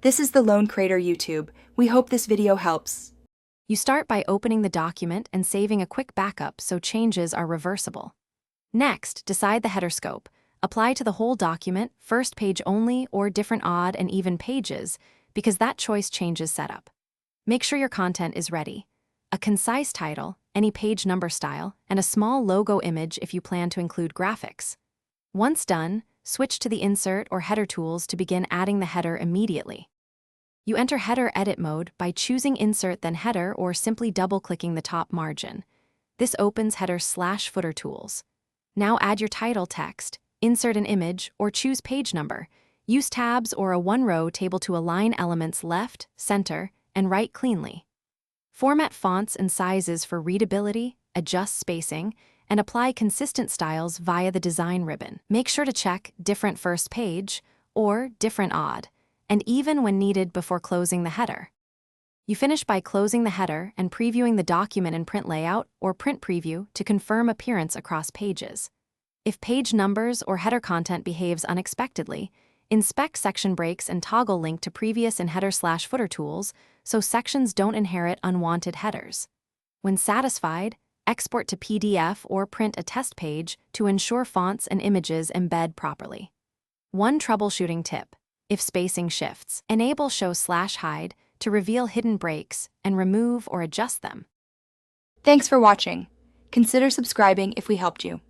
This is the Lone Crater YouTube. We hope this video helps. You start by opening the document and saving a quick backup so changes are reversible. Next, decide the header scope. Apply to the whole document, first page only, or different odd and even pages, because that choice changes setup. Make sure your content is ready. A concise title, any page number style, and a small logo image if you plan to include graphics. Once done, switch to the insert or header tools to begin adding the header immediately. You enter header edit mode by choosing insert then header or simply double-clicking the top margin. This opens header/footer tools. Now add your title text, insert an image, or choose page number. Use tabs or a one-row table to align elements left, center, and right cleanly. Format fonts and sizes for readability, adjust spacing, and apply consistent styles via the design ribbon. Make sure to check different first page or different odd, and even when needed before closing the header. You finish by closing the header and previewing the document in print layout or print preview to confirm appearance across pages. If page numbers or header content behaves unexpectedly, inspect section breaks and toggle link to previous in header/footer tools so sections don't inherit unwanted headers. When satisfied, export to PDF or print a test page to ensure fonts and images embed properly. One troubleshooting tip: if spacing shifts, enable show/hide to reveal hidden breaks and remove or adjust them. Thanks for watching. Consider subscribing if we helped you.